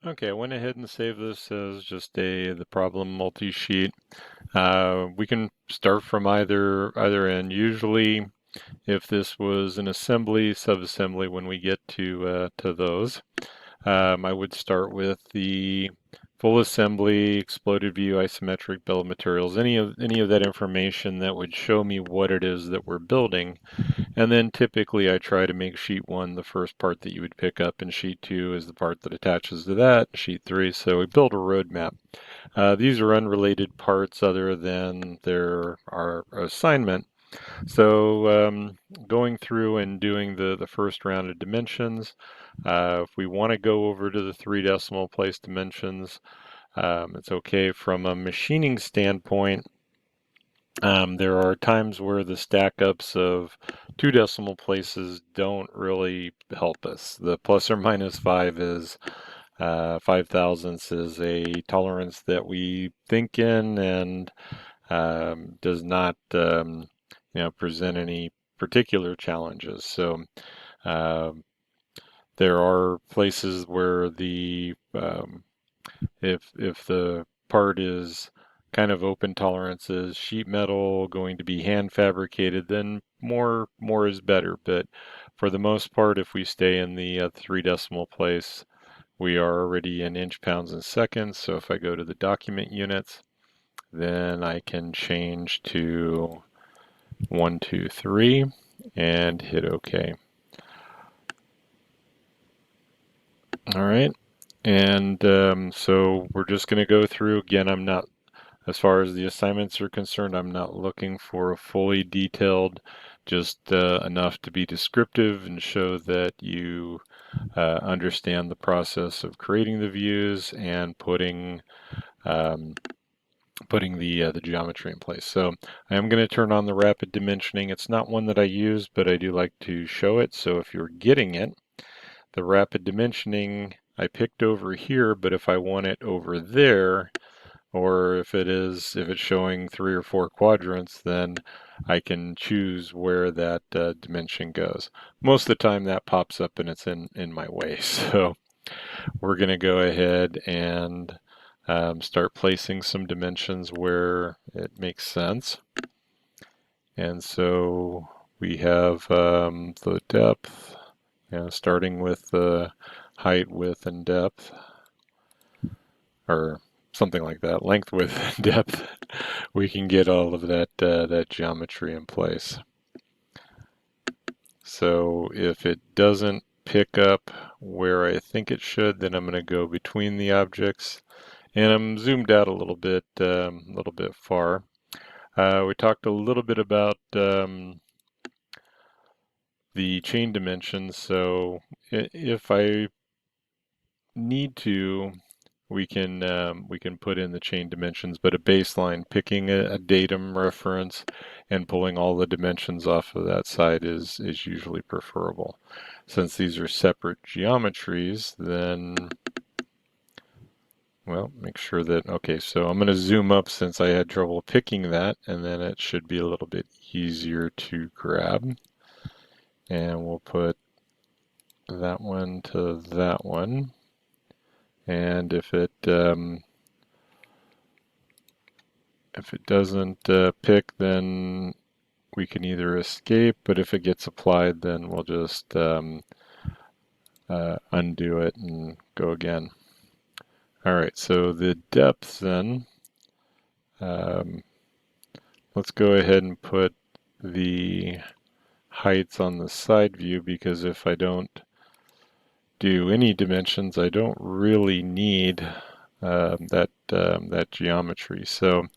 Okay, I went ahead and saved this as just the problem multi-sheet. We can start from either end. Usually, if this was an assembly, subassembly, when we get to those, I would start with the full assembly, exploded view, isometric bill of materials, any of that information that would show me what it is that we're building. And then typically I try to make sheet one the first part that you would pick up, and sheet two is the part that attaches to that, sheet three. So we build a roadmap. These are unrelated parts other than our assignment. So going through and doing the first round of dimensions, if we want to go over to the 3 decimal place dimensions, it's okay from a machining standpoint. There are times where the stack ups of 2 decimal places don't really help us. The plus or minus 5 is 5 thousandths is a tolerance that we think in and does not present any particular challenges. So uh, there are places where the if the part is kind of open tolerances, sheet metal going to be hand fabricated, then more is better. But for the most part, if we stay in the 3 decimal place, we are already in inch, pounds, and seconds. So if I go to the document units, then I can change to 1, 2, 3 and hit OK. All right. And so we're just going to go through again. As far as the assignments are concerned, I'm not looking for a fully detailed, just enough to be descriptive and show that you understand the process of creating the views and um, putting the geometry in place. So I am going to turn on the rapid dimensioning. It's not one that I use, but I do like to show it. So if you're getting it, the rapid dimensioning I picked over here, but if I want it over there, or if it's showing 3 or 4 quadrants, then I can choose where that dimension goes. Most of the time that pops up and it's in my way. So we're going to go ahead and start placing some dimensions where it makes sense. And so we have the depth, starting with the height, width, and depth, or something like that, length, width, and depth. We can get all of that geometry in place. So if it doesn't pick up where I think it should, then I'm going to go between the objects, and I'm zoomed out a little bit far. We talked a little bit about the chain dimensions. So if I need to, we can put in the chain dimensions, but a baseline, picking a datum reference and pulling all the dimensions off of that side is usually preferable. Since these are separate geometries, then well, make sure that, okay, so I'm going to zoom up since I had trouble picking that, and then it should be a little bit easier to grab. And we'll put that one to that one. And if it doesn't pick, then we can either escape, but if it gets applied, then we'll just undo it and go again. All right, so the depth then, um, let's go ahead and put the heights on the side view, because if I don't do any dimensions, I don't really need that geometry. So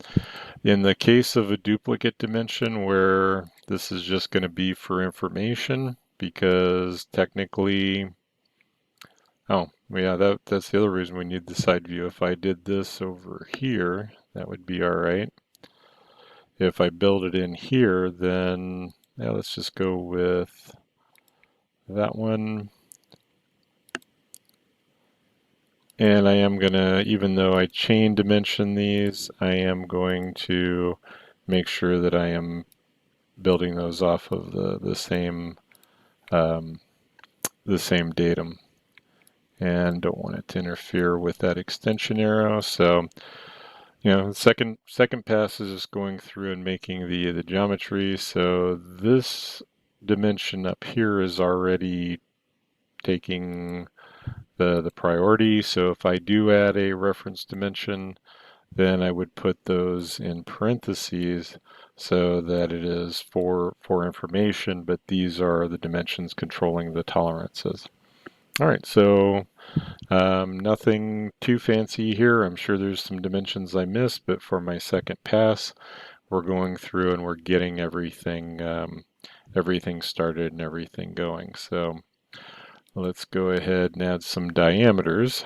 in the case of a duplicate dimension where this is just going to be for information, because technically, oh, yeah, that's the other reason we need the side view. If I did this over here, that would be all right. If I build it in here, then yeah, let's just go with that one. And I am gonna, even though I chain dimension these, I am going to make sure that I am building those off of the same datum. and don't want it to interfere with that extension arrow. So, the second pass is just going through and making the geometry. So this dimension up here is already taking the priority. So if I do add a reference dimension, then I would put those in parentheses so that it is for information, but these are the dimensions controlling the tolerances. All right, so nothing too fancy here. I'm sure there's some dimensions I missed, but for my second pass, we're going through and we're getting everything everything started and everything going. So let's go ahead and add some diameters.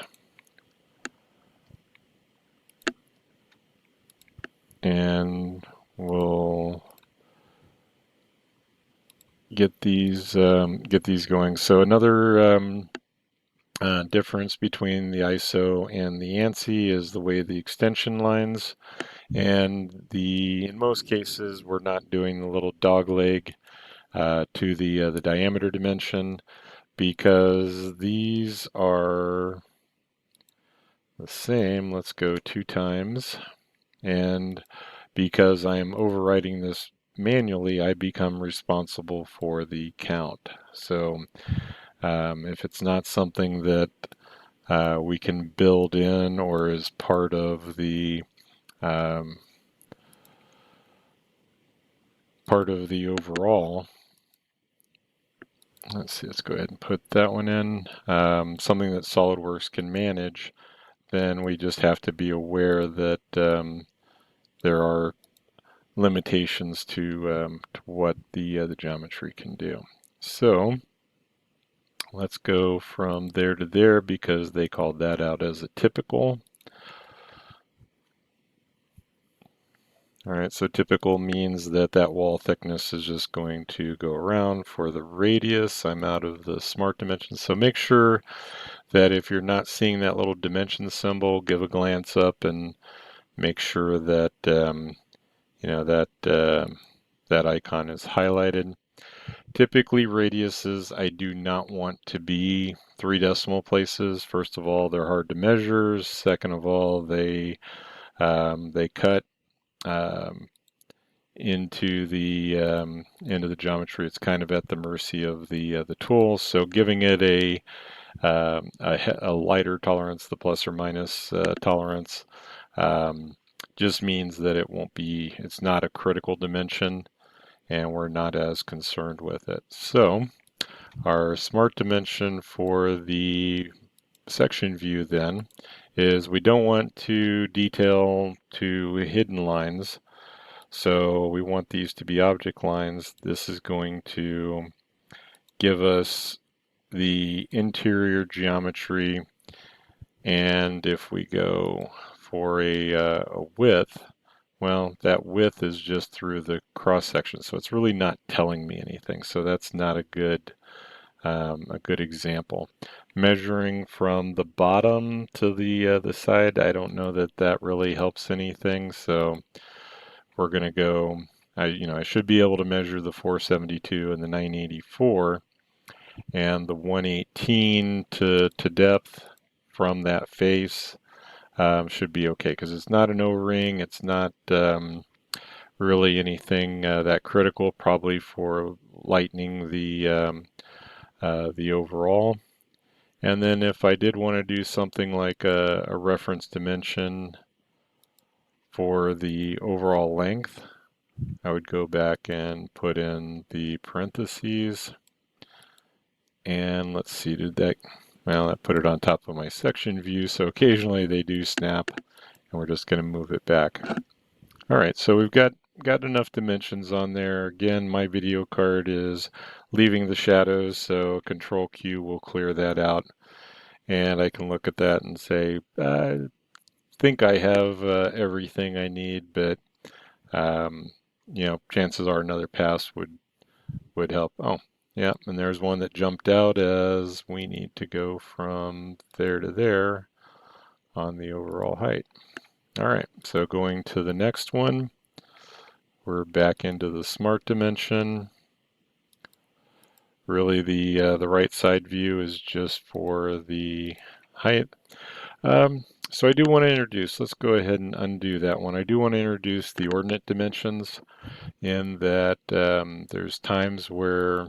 And we'll get these going. So another difference between the ISO and the ANSI is the way the extension lines, and in most cases we're not doing the little dog leg to the diameter dimension, because these are the same. Let's go 2 times, and because I am overriding this manually, I become responsible for the count. So if it's not something that we can build in or is part of the overall, let's see, let's go ahead and put that one in, something that SolidWorks can manage, then we just have to be aware that there are limitations to what the geometry can do. So let's go from there to there because they called that out as a typical. All right, so typical means that that wall thickness is just going to go around. For the radius, I'm out of the smart dimensions. So make sure that if you're not seeing that little dimension symbol, give a glance up and make sure that that icon is highlighted. Typically radiuses I do not want to be 3 decimal places. First of all, they're hard to measure. Second of all, they cut into the geometry. It's kind of at the mercy of the tool. So giving it a lighter tolerance, the plus or minus tolerance, just means that it's not a critical dimension, and we're not as concerned with it. So our smart dimension for the section view then is we don't want to detail to hidden lines. So we want these to be object lines. This is going to give us the interior geometry. And if we go for a width, well, that width is just through the cross section. So it's really not telling me anything. So that's not a good example. Measuring from the bottom to the side, I don't know that that really helps anything. So we're going to go, I should be able to measure the 472 and the 984 and the 118 to depth from that face should be okay, because it's not an O-ring. It's not really anything that critical, probably for lightening the overall. And then if I did want to do something like a reference dimension for the overall length, I would go back and put in the parentheses. And let's see, well, that put it on top of my section view. So occasionally they do snap, and we're just going to move it back. All right, so we've got enough dimensions on there. Again, my video card is leaving the shadows, so Control Q will clear that out. And I can look at that and say, I think I have everything I need, but chances are another pass would help. Oh, yeah, and there's one that jumped out as we need to go from there to there on the overall height. All right, so going to the next one, we're back into the smart dimension. Really, the right side view is just for the height. So I do want to introduce, let's go ahead and undo that one. I do want to introduce the ordinate dimensions in that there's times where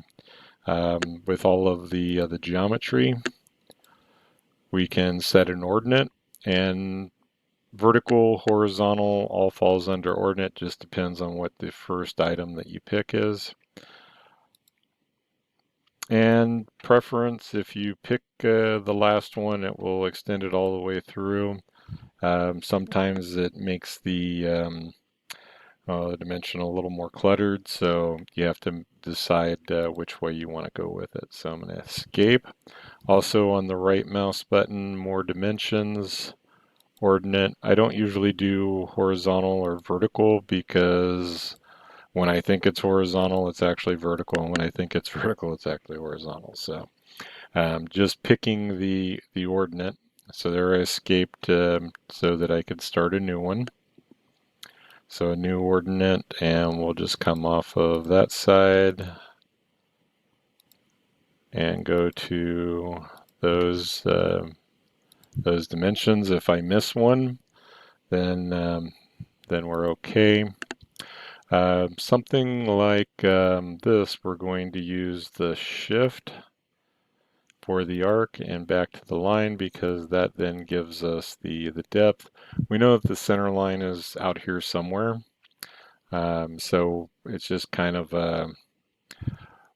with all of the geometry, we can set an ordinate, and vertical, horizontal, all falls under ordinate, just depends on what the first item that you pick is. And preference, if you pick the last one, it will extend it all the way through. Sometimes it makes the dimension a little more cluttered, so you have to decide which way you want to go with it. So I'm going to escape. Also on the right mouse button, more dimensions, ordinate. I don't usually do horizontal or vertical because when I think it's horizontal, it's actually vertical, and when I think it's vertical, it's actually horizontal. So just picking the ordinate. So there I escaped so that I could start a new one. So a new ordinate, and we'll just come off of that side and go to those dimensions. If I miss one, then we're okay. Something like this, we're going to use the shift for the arc and back to the line, because that then gives us the depth. We know that the center line is out here somewhere, so it's just kind of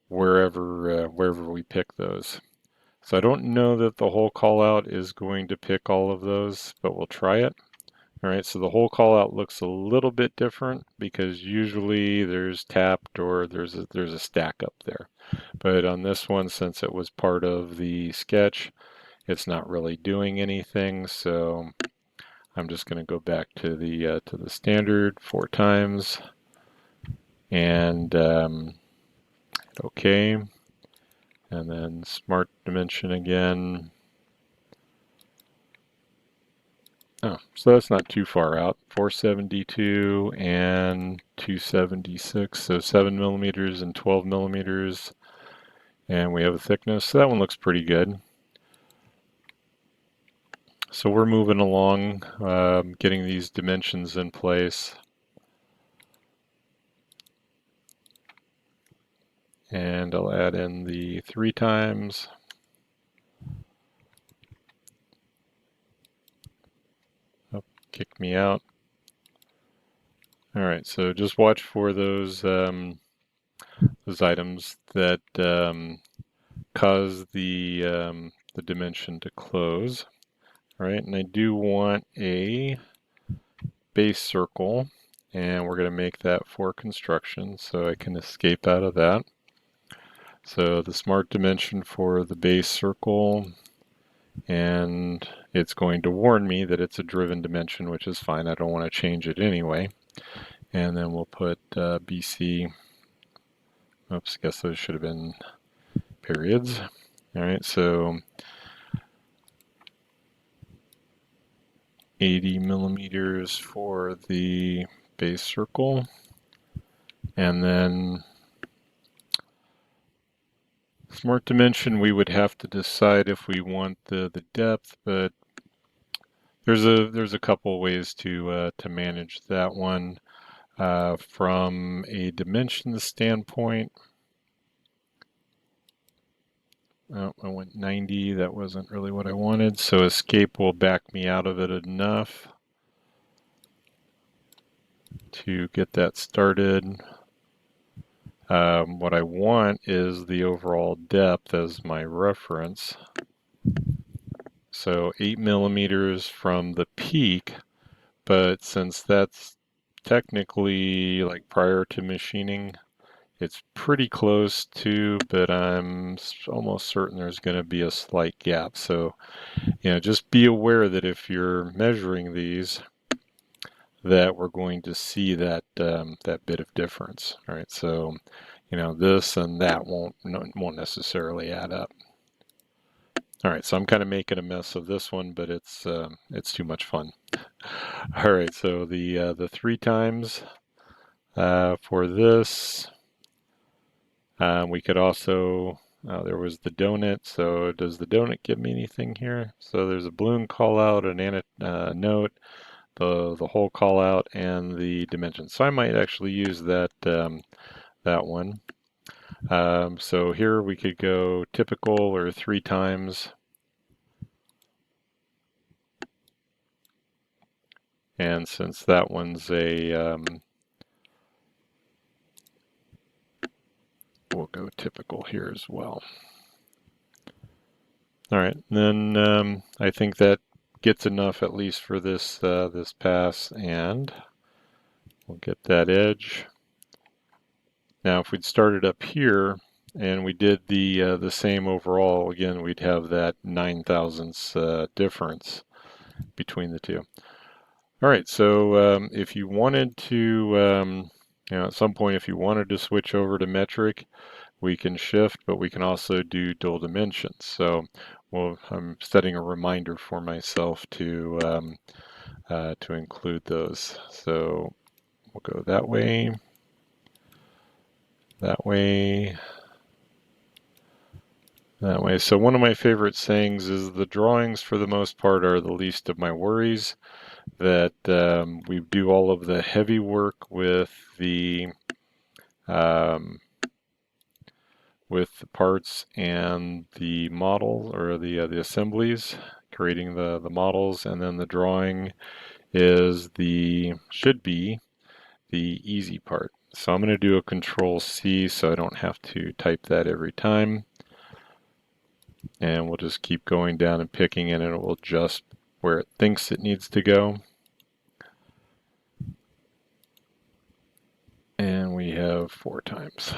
wherever we pick those. So I don't know that the whole call out is going to pick all of those, but we'll try it. All right, so the whole call out looks a little bit different because usually there's tapped or there's a stack up there. But on this one, since it was part of the sketch, it's not really doing anything. So I'm just going to go back to the standard 4 times and okay, and then smart dimension again. Oh, so that's not too far out. 472 and 276, so 7 millimeters and 12 millimeters. And we have a thickness, so that one looks pretty good. So we're moving along, getting these dimensions in place. And I'll add in the 3 times. Oh, kicked me out. All right, so just watch for those items that cause the dimension to close. All right, and I do want a base circle, and we're going to make that for construction, so I can escape out of that. So the smart dimension for the base circle, and it's going to warn me that it's a driven dimension, which is fine. I don't want to change it anyway. And then we'll put BC. Oops, I guess those should have been periods. All right, so 80 millimeters for the base circle. And then smart dimension, we would have to decide if we want the depth, but there's a couple ways to manage that one. From a dimension standpoint, oh, I went 90, that wasn't really what I wanted, so escape will back me out of it enough to get that started. What I want is the overall depth as my reference. So 8 millimeters from the peak, but since that's technically like prior to machining, it's pretty close to, but I'm almost certain there's going to be a slight gap. So, just be aware that if you're measuring these, that we're going to see that that bit of difference. All right, so this and that won't necessarily add up. All right, so I'm kind of making a mess of this one, but it's too much fun. All right, so the 3 times for this, we could also there was the donut. So does the donut give me anything here? So there's a balloon call out, an note, the whole call out, and the dimension. So I might actually use that that one. So here we could go typical or 3 times. And since that one's a, we'll go typical here as well. All right, then I think that gets enough at least for this this pass, and we'll get that edge. Now, if we'd started up here and we did the same overall, again, we'd have that 9 thousandths difference between the two. All right, so if you wanted to, you know, at some point, if you wanted to switch over to metric, we can shift, but we can also do dual dimensions. So, well, I'm setting a reminder for myself to include those. So we'll go that way, that way, that way. So one of my favorite sayings is the drawings, for the most part, are the least of my worries. That we do all of the heavy work with the parts and the model or the assemblies, creating the models, and then the drawing is should be the easy part. So I'm going to do a Control C so I don't have to type that every time. And we'll just keep going down and picking it, and it will adjust where it thinks it needs to go. And we have 4 times.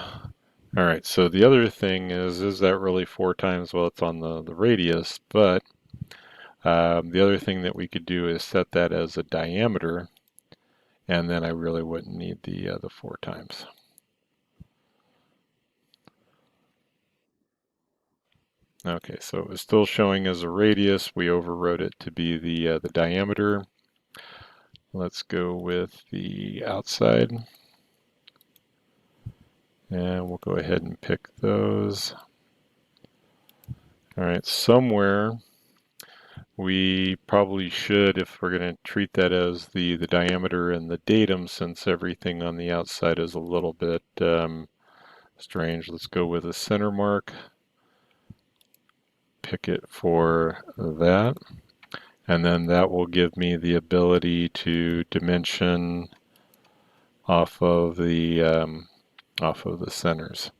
All right, so the other thing is that really 4 times? Well, it's on the radius, but the other thing that we could do is set that as a diameter, and then I really wouldn't need the 4 times. Okay, so it was still showing as a radius. We overrode it to be the diameter. Let's go with the outside. And we'll go ahead and pick those. All right, somewhere we probably should, if we're going to treat that as the diameter and the datum, since everything on the outside is a little bit strange. Let's go with a center mark. Pick it for that. And then that will give me the ability to dimension off of the centers.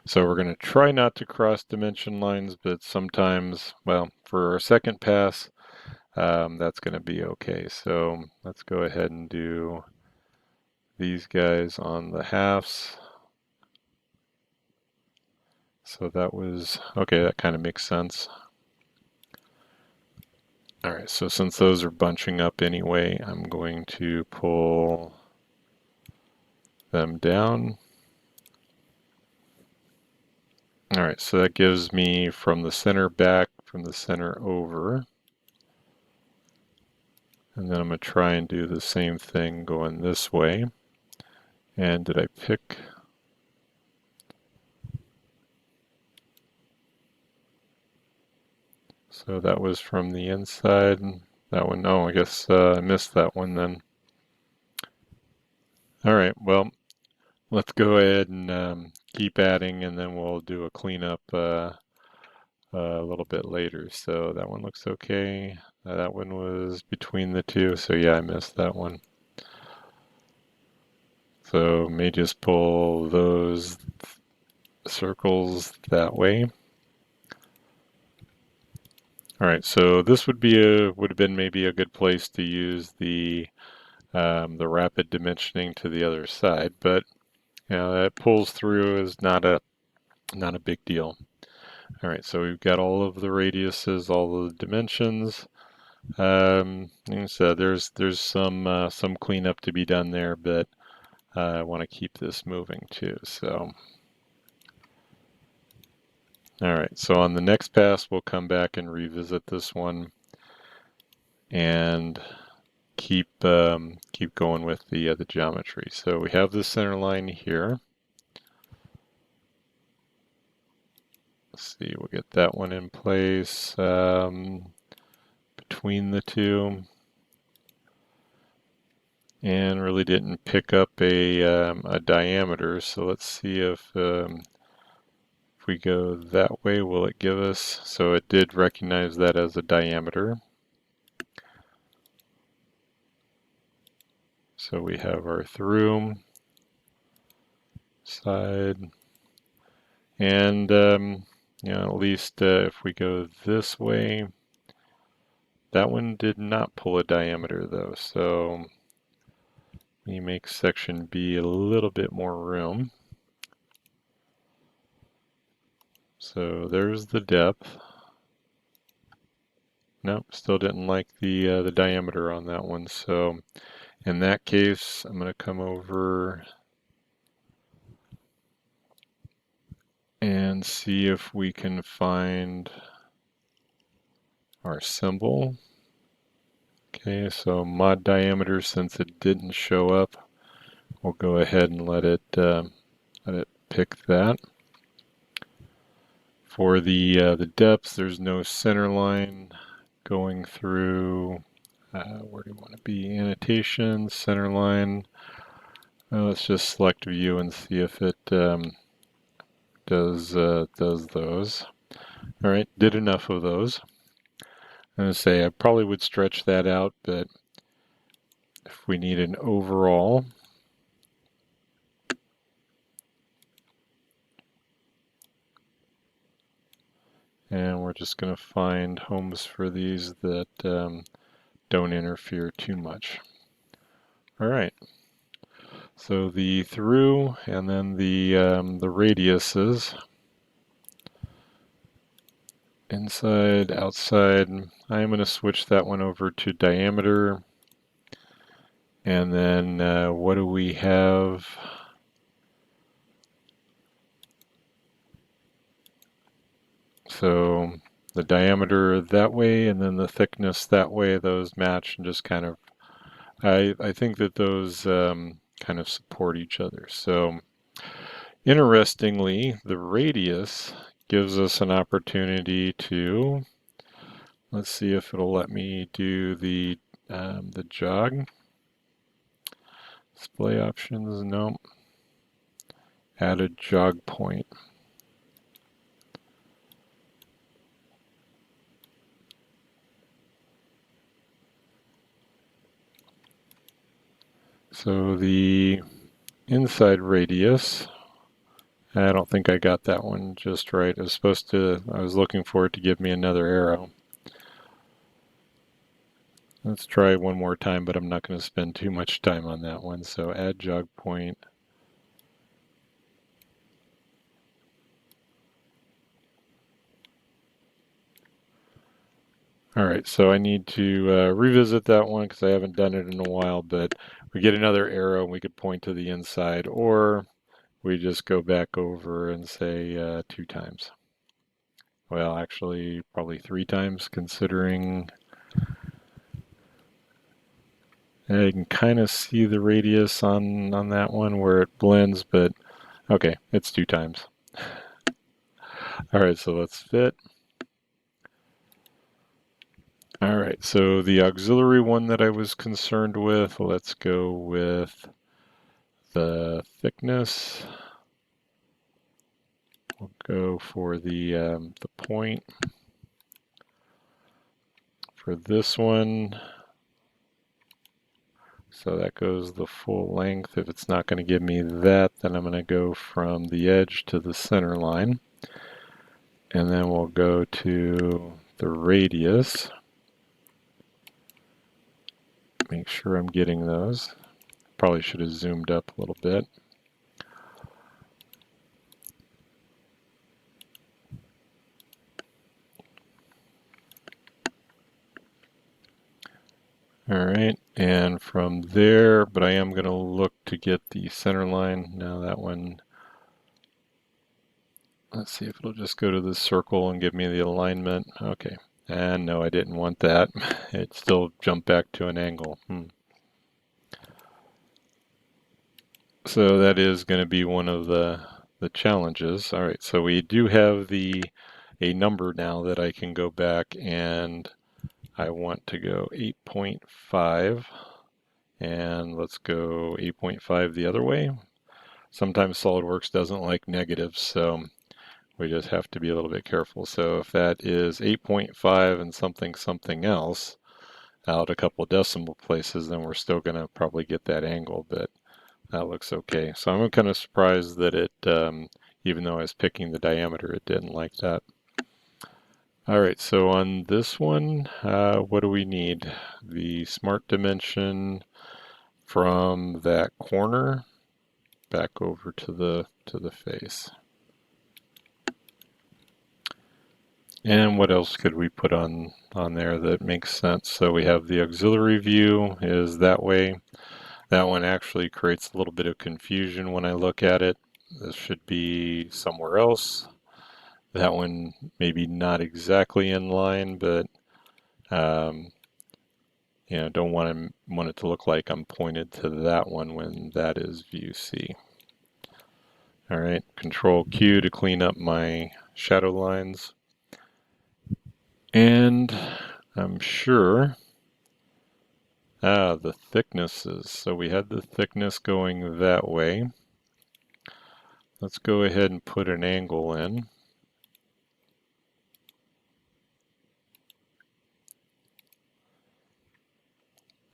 So we're going to try not to cross dimension lines, but sometimes, well, for our second pass, that's going to be okay. So let's go ahead and do these guys on the halves. So that was, okay, that kind of makes sense. All right, so since those are bunching up anyway, I'm going to pull them down. All right, so that gives me from the center back, from the center over. And then I'm going to try and do the same thing going this way. And did I pick? So that was from the inside. That one, oh, I guess I missed that one then. All right, well, let's go ahead and keep adding, and then we'll do a cleanup a little bit later. So that one looks okay. That one was between the two, so yeah, I missed that one. So may just pull those circles that way. All right, so this would have been maybe a good place to use the rapid dimensioning to the other side, but you know, that pulls through is not a big deal. All right, so we've got all of the radiuses, all of the dimensions. Like I said, there's some cleanup to be done there, but I want to keep this moving too. So, all right. So on the next pass, we'll come back and revisit this one, and keep going with the geometry. So we have the center line here. Let's see, we'll get that one in place between the two. And really didn't pick up a diameter, so let's see if we go that way, will it give us? So it did recognize that as a diameter. So we have our through side, and you know, at least if we go this way, that one did not pull a diameter though, so we make section B a little bit more room. So there's the depth. Nope, still didn't like the diameter on that one. So in that case, I'm going to come over and see if we can find our symbol. Okay, so mod diameter, since it didn't show up, we'll go ahead and let it pick that. For the depth, there's no center line going through. Where do you want to be? Annotation, center line. Let's just select view and see if it does those. All right, did enough of those. I'm going to say I probably would stretch that out, but if we need an overall, and we're just going to find homes for these that don't interfere too much. All right. So the through and then the radiuses, inside, outside. I'm going to switch that one over to diameter. And then what do we have? So the diameter that way and then the thickness that way, those match and just kind of, I think that those kind of support each other. So interestingly, the radius gives us an opportunity to, let's see if it'll let me do the jog. Display options, nope. Add a jog point. So the inside radius, I don't think I got that one just right. It was supposed to, I was looking for it to give me another arrow. Let's try one more time, but I'm not going to spend too much time on that one. So add jog point. All right, so I need to revisit that one because I haven't done it in a while, but we get another arrow and we could point to the inside, or we just go back over and say 2 times. Well, actually, probably 3 times, considering you can kind of see the radius on that one where it blends, but okay, it's 2 times. All right, so let's fit. All right, so the auxiliary one that I was concerned with, let's go with the thickness. We'll go for the point. For this one, so that goes the full length. If it's not going to give me that, then I'm going to go from the edge to the center line. And then we'll go to the radius. Make sure I'm getting those. Probably should have zoomed up a little bit. All right, and from there, but I am going to look to get the center line. Now that one, let's see if it'll just go to the circle and give me the alignment. Okay, and no, I didn't want that. It still jumped back to an angle. So that is going to be one of the challenges. All right, so we do have a number now that I can go back, and I want to go 8.5, and let's go 8.5 the other way. Sometimes SolidWorks doesn't like negatives, so we just have to be a little bit careful. So if that is 8.5 and something else out a couple decimal places, then we're still going to probably get that angle, but that looks okay. So I'm kind of surprised that it, even though I was picking the diameter, it didn't like that. All right, so on this one, what do we need? The smart dimension from that corner back over to the face. And what else could we put on there that makes sense? So we have the auxiliary view is that way. That one actually creates a little bit of confusion when I look at it. This should be somewhere else. That one maybe not exactly in line, but you know, don't want it to look like I'm pointed to that one when that is view C. All right, Control Q to clean up my shadow lines. And I'm sure, the thicknesses. So we had the thickness going that way. Let's go ahead and put an angle in.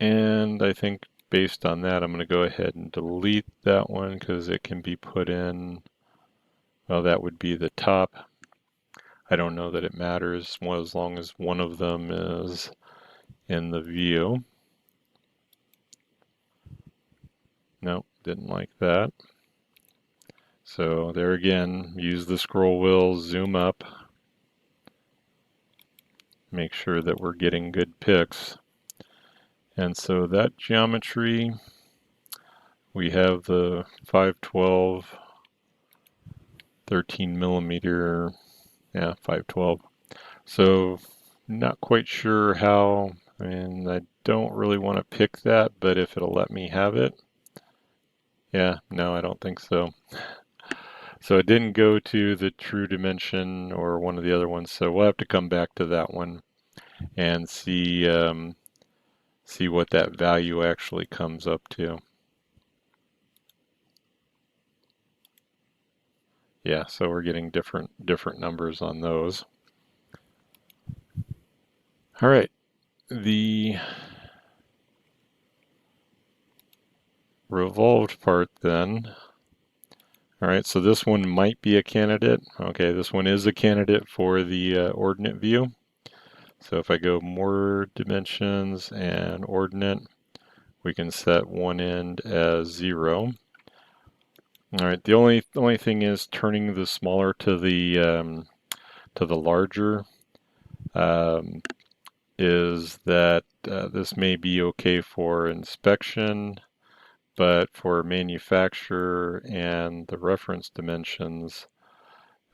And I think based on that, I'm going to go ahead and delete that one because it can be put in, well, that would be the top. I don't know that it matters, well, as long as one of them is in the view. Nope, didn't like that. So there again, use the scroll wheel, zoom up, make sure that we're getting good picks. And so that geometry, we have the 512, 13 millimeter, yeah, 512. So not quite sure how, and I don't really want to pick that, but if it'll let me have it. Yeah, no, I don't think so. So it didn't go to the true dimension or one of the other ones, so we'll have to come back to that one and see see what that value actually comes up to. Yeah, so we're getting different numbers on those. All right, the revolved part then. All right, so this one might be a candidate. Okay, this one is a candidate for the ordinate view. So if I go more dimensions and ordinate, we can set one end as 0. All right, the only thing is turning the smaller to the larger is that this may be okay for inspection, but for manufacture and the reference dimensions,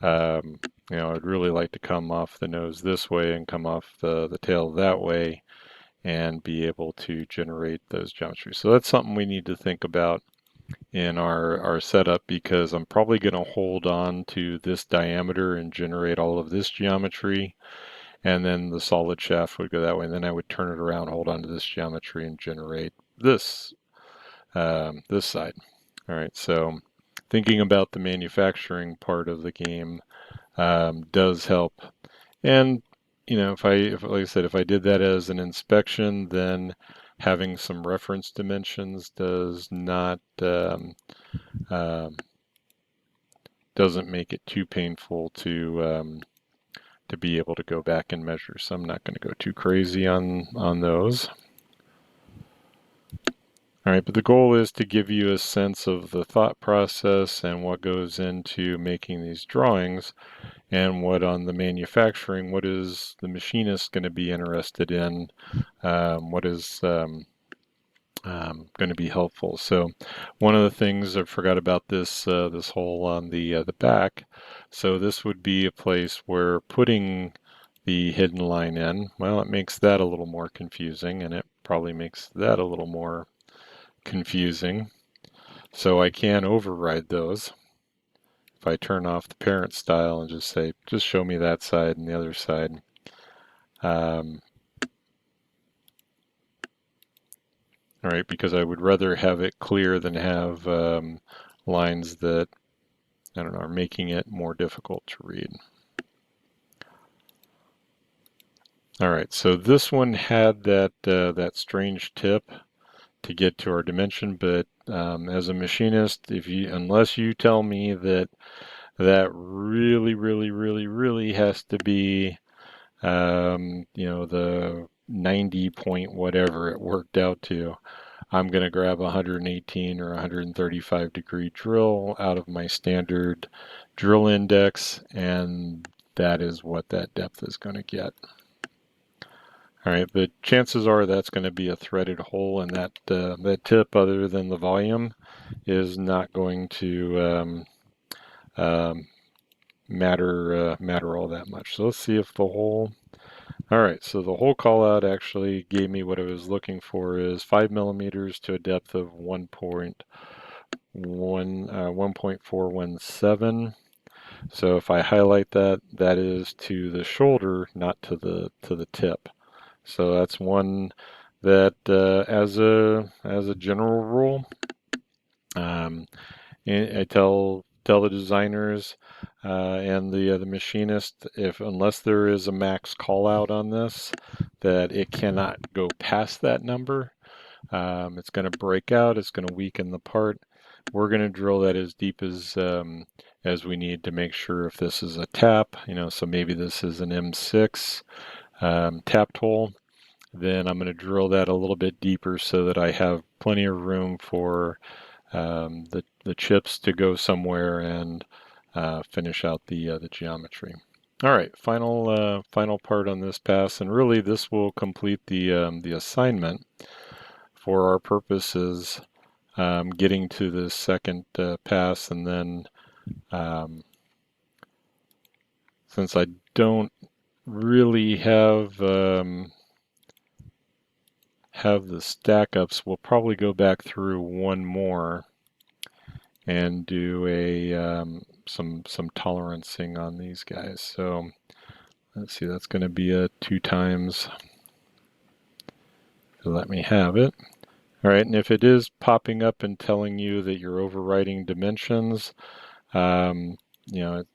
you know, I'd really like to come off the nose this way and come off the tail that way and be able to generate those geometries. So that's something we need to think about in our setup, because I'm probably going to hold on to this diameter and generate all of this geometry, and then the solid shaft would go that way, and then I would turn it around, hold on to this geometry, and generate this this side. All right, so thinking about the manufacturing part of the game does help. And you know, if like I said, if I did that as an inspection, then having some reference dimensions does not doesn't make it too painful to be able to go back and measure. So I'm not going to go too crazy on those. All right, but the goal is to give you a sense of the thought process and what goes into making these drawings, and what on the manufacturing, what is the machinist going to be interested in, what is going to be helpful. So one of the things I forgot about this this hole on the back. So this would be a place where putting the hidden line in, well, it makes that a little more confusing, and it probably makes that a little more confusing. So I can override those. if I turn off the parent style and just say, just show me that side and the other side. All right, because I would rather have it clear than have lines that, I don't know, are making it more difficult to read. All right, so this one had that strange tip to get to our dimension, but as a machinist, unless you tell me that really has to be, the 90 point whatever it worked out to, I'm going to grab a 118 or 135 degree drill out of my standard drill index, and that is what that depth is going to get. All right, but chances are that's going to be a threaded hole, and that tip, other than the volume, is not going to matter all that much. So let's see if the hole. All right, so the hole call out actually gave me what I was looking for, is 5 millimeters to a depth of 1.417. So if I highlight that, that is to the shoulder, not to the tip. So that's one that, as a general rule, I tell the designers and the machinist, unless there is a max call out on this, that it cannot go past that number. It's going to break out. It's going to weaken the part. We're going to drill that as deep as we need to make sure if this is a tap, so maybe this is an M6 tapped hole, then I'm going to drill that a little bit deeper so that I have plenty of room for the chips to go somewhere and finish out the geometry. All right, final part on this pass, and really this will complete the assignment for our purposes. Getting to the second pass, and then since I don't really have the stack ups, we'll probably go back through one more and do a some tolerancing on these guys. So let's see, that's going to be a 2 times. So let me have it. All right, and if it is popping up and telling you that you're overwriting dimensions, that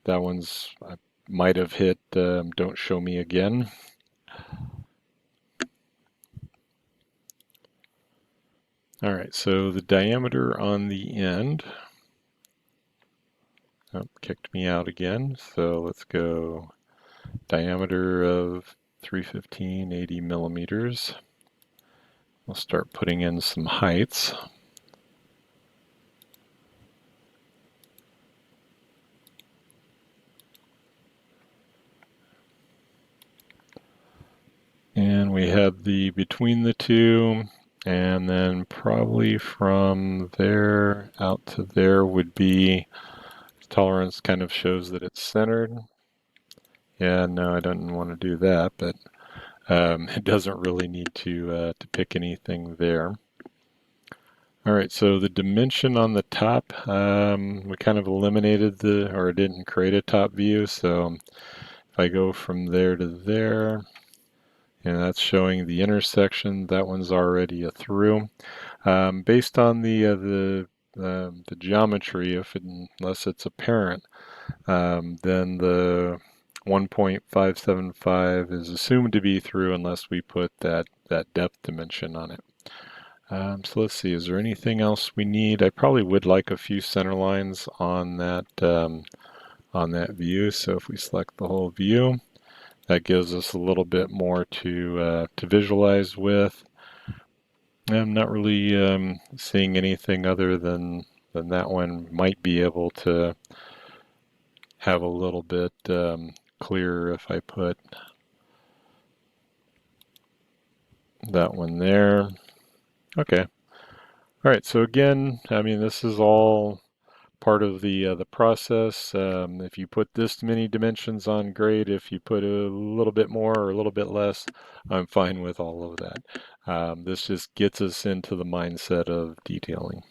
one's, I might have hit don't show me again. All right, so the diameter on the end, kicked me out again. So let's go diameter of 315, 80 millimeters. We'll start putting in some heights. And we have the between the two, and then probably from there out to there would be tolerance. Kind of shows that it's centered. Yeah, no, I don't want to do that, but it doesn't really need to pick anything there. All right, so the dimension on the top, we kind of eliminated or didn't create a top view. So if I go from there to there, and that's showing the intersection, that one's already a through. Based on the geometry, unless it's apparent, then the 1.575 is assumed to be through unless we put that depth dimension on it. So let's see, is there anything else we need? I probably would like a few center lines on that view. So if we select the whole view, that gives us a little bit more to visualize with. I'm not really seeing anything other than that one might be able to have a little bit clearer if I put that one there. Okay. All right. So again, I mean, this is all part of the process. If you put this many dimensions on, great. If you put a little bit more or a little bit less, I'm fine with all of that. This just gets us into the mindset of detailing.